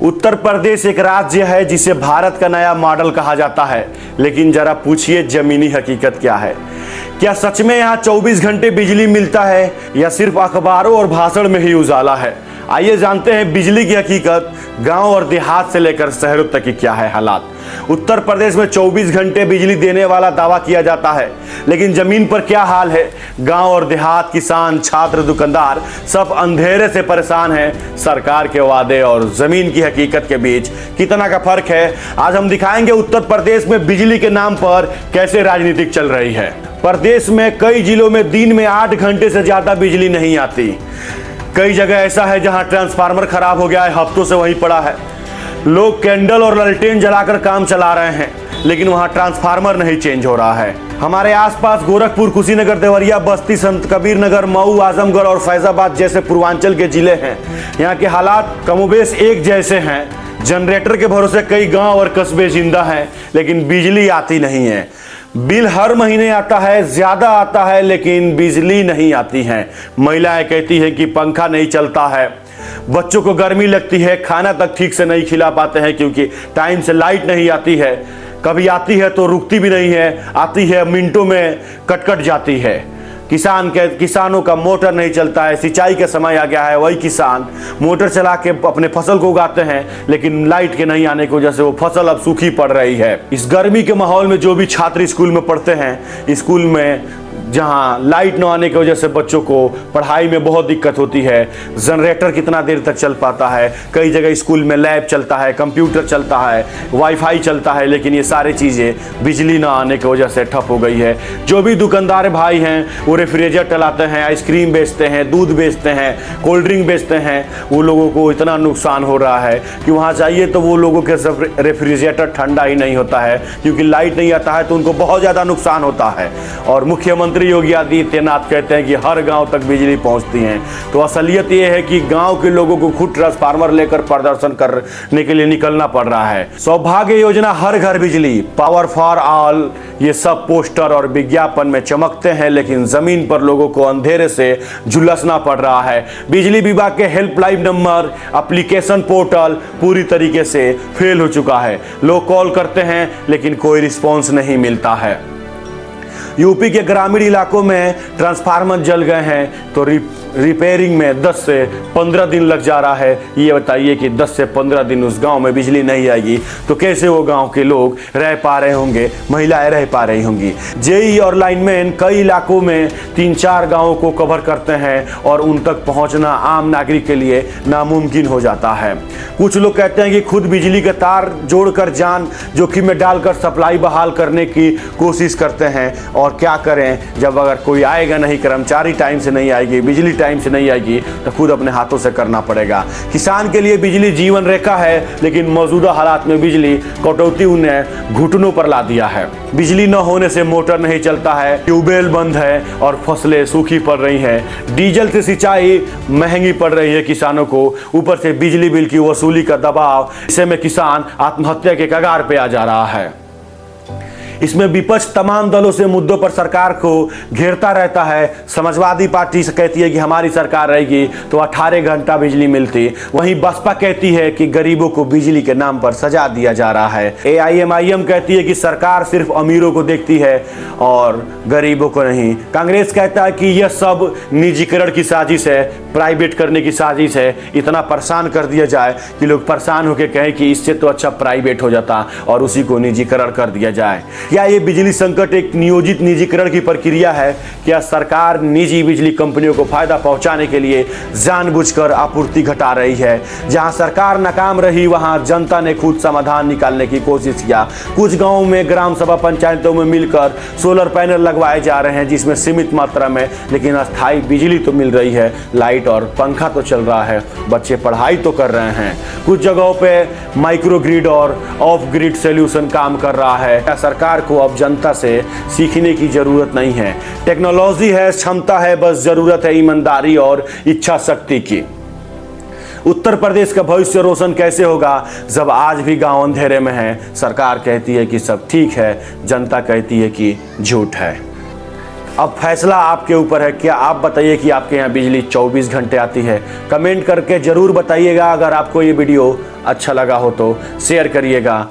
उत्तर प्रदेश एक राज्य है जिसे भारत का नया मॉडल कहा जाता है, लेकिन जरा पूछिए जमीनी हकीकत क्या है। क्या सच में यहाँ 24 घंटे बिजली मिलता है या सिर्फ अखबारों और भाषण में ही उजाला है। आइए जानते हैं बिजली की हकीकत, गांव और देहात से लेकर शहरों तक की क्या है हालात। उत्तर प्रदेश में 24 घंटे बिजली देने वाला दावा किया जाता है, लेकिन जमीन पर क्या हाल है। गांव और देहात, किसान, छात्र, दुकानदार सब अंधेरे से परेशान हैं। सरकार के वादे और जमीन की हकीकत के बीच कितना का फर्क है, आज हम दिखाएंगे। उत्तर प्रदेश में बिजली के नाम पर कैसे राजनीति चल रही है। प्रदेश में कई जिलों में दिन में 8 घंटे से ज्यादा बिजली नहीं आती। कई जगह ऐसा है जहां ट्रांसफार्मर खराब हो गया है, हफ्तों से वहीं पड़ा है। लोग कैंडल और लालटेन जलाकर काम चला रहे हैं, लेकिन वहां ट्रांसफार्मर नहीं चेंज हो रहा है। हमारे आसपास गोरखपुर, कुशीनगर, देवरिया, बस्ती, संत कबीर नगर, मऊ, आजमगढ़ और फैजाबाद जैसे पूर्वांचल के जिले हैं। यहाँ के हालात कमोबेश एक जैसे हैं। जनरेटर के भरोसे कई गांव और कस्बे जिंदा हैं, लेकिन बिजली आती नहीं है। बिल हर महीने आता है, ज्यादा आता है, लेकिन बिजली नहीं आती है। महिलाएं कहती हैं कि पंखा नहीं चलता है, बच्चों को गर्मी लगती है, खाना तक ठीक से नहीं खिला पाते हैं क्योंकि टाइम से लाइट नहीं आती है। कभी आती है तो रुकती भी नहीं है, आती है मिनटों में कट जाती है। किसानों का मोटर नहीं चलता है। सिंचाई का समय आ गया है, वही किसान मोटर चला के अपने फसल को उगाते हैं, लेकिन लाइट के नहीं आने की वजह से वो फसल अब सूखी पड़ रही है। इस गर्मी के माहौल में जो भी छात्र स्कूल में पढ़ते हैं, स्कूल में जहां लाइट न आने की वजह से बच्चों को पढ़ाई में बहुत दिक्कत होती है। जनरेटर कितना देर तक चल पाता है। कई जगह स्कूल में लैब चलता है, कंप्यूटर चलता है, वाईफाई चलता है, लेकिन ये सारी चीज़ें बिजली न आने की वजह से ठप हो गई है। जो भी दुकानदार भाई हैं वो रेफ्रिजरेटर चलाते हैं, आइसक्रीम बेचते हैं, दूध बेचते हैं, कोल्ड ड्रिंक बेचते हैं, वो लोगों को इतना नुकसान हो रहा है कि वहाँ जाइए तो वो लोगों के सब रेफ्रिजरेटर ठंडा ही नहीं होता है, क्योंकि लाइट नहीं आता है तो उनको बहुत ज़्यादा नुकसान होता है। और मुख्यमंत्री योगी आदित्यनाथ कहते हैं कि हर गांव तक बिजली पहुंचती है। तो असलियत यह है कि गांव के लोगों को खुद ट्रांसफार्मर लेकर प्रदर्शन करने के लिए निकलना पड़ रहा है। सौभाग्य योजना, हर घर बिजली, पावर फॉर ऑल, ये सब पोस्टर और विज्ञापन में चमकते हैं, लेकिन जमीन पर लोगों को अंधेरे से झुलसना पड़ रहा है। बिजली विभाग के हेल्पलाइन नंबर, एप्लीकेशन, पोर्टल पूरी तरीके से फेल हो चुका है। लोग कॉल करते हैं लेकिन कोई रिस्पॉन्स नहीं मिलता है। यूपी के ग्रामीण इलाकों में ट्रांसफार्मर जल गए हैं तो रिपेयरिंग में 10 से 15 दिन लग जा रहा है। ये बताइए कि 10 से 15 दिन उस गांव में बिजली नहीं आएगी तो कैसे वो गांव के लोग रह पा रहे होंगे, महिलाएं रह पा रही होंगी। जेई और लाइनमैन कई इलाकों में 3-4 गांवों को कवर करते हैं और उन तक पहुंचना आम नागरिक के लिए नामुमकिन हो जाता है। कुछ लोग कहते हैं कि खुद बिजली के तार जोड़कर जान जोखिम में डालकर सप्लाई बहाल करने की कोशिश करते हैं। और क्या करें, जब अगर कोई आएगा नहीं, कर्मचारी टाइम से नहीं आएगी, बिजली टाइम से नहीं आएगी, तो खुद अपने हाथों से करना पड़ेगा। किसान के लिए बिजली जीवन रेखा है, लेकिन मौजूदा हालात में बिजली कटौती उन्हें घुटनों पर ला दिया है। बिजली न होने से मोटर नहीं चलता है, ट्यूबवेल बंद है और फसलें सूखी पड़ रही हैं। डीजल से सिंचाई महंगी पड़ रही है किसानों को, ऊपर से बिजली बिल की वसूली का दबाव, ऐसे में किसान आत्महत्या के कगार पे आ जा रहा है। इसमें विपक्ष तमाम दलों से मुद्दों पर सरकार को घेरता रहता है। समाजवादी पार्टी से कहती है कि हमारी सरकार रहेगी तो 18 घंटा बिजली मिलती, वहीं बसपा कहती है कि गरीबों को बिजली के नाम पर सजा दिया जा रहा है। AIMIM कहती है कि सरकार सिर्फ अमीरों को देखती है और गरीबों को नहीं। कांग्रेस कहता है कि यह सब निजीकरण की साजिश है, प्राइवेट करने की साजिश है। इतना परेशान कर दिया जाए कि लोग परेशान होकर कहें कि इससे तो अच्छा प्राइवेट हो जाता और उसी को निजीकरण कर दिया जाए। क्या ये बिजली संकट एक नियोजित निजीकरण की प्रक्रिया है? क्या सरकार निजी बिजली कंपनियों को फायदा पहुंचाने के लिए जानबूझकर आपूर्ति घटा रही है? जहां सरकार नाकाम रही वहां जनता ने खुद समाधान निकालने की कोशिश किया। कुछ गांवों में ग्राम सभा पंचायतों में मिलकर सोलर पैनल लगवाए जा रहे हैं, जिसमें सीमित मात्रा में लेकिन अस्थायी बिजली तो मिल रही है, लाइट और पंखा तो चल रहा है, बच्चे पढ़ाई तो कर रहे हैं। कुछ जगहों पे माइक्रो ग्रिड और ऑफ ग्रिड सोल्यूशन काम कर रहा है। सरकार को अब जनता से सीखने की जरूरत नहीं है। टेक्नोलॉजी है, क्षमता है, बस जरूरत है ईमानदारी और इच्छा शक्ति की। उत्तर प्रदेश का भविष्य रोशन कैसे होगा जब आज भी गांव अंधेरे में है? सरकार कहती है कि सब ठीक है, जनता कहती है कि झूठ है। अब फैसला आपके ऊपर है। क्या आप बताइए कि आपके यहाँ बिजली 24 घंटे आती है? कमेंट करके ज़रूर बताइएगा। अगर आपको ये वीडियो अच्छा लगा हो तो शेयर करिएगा।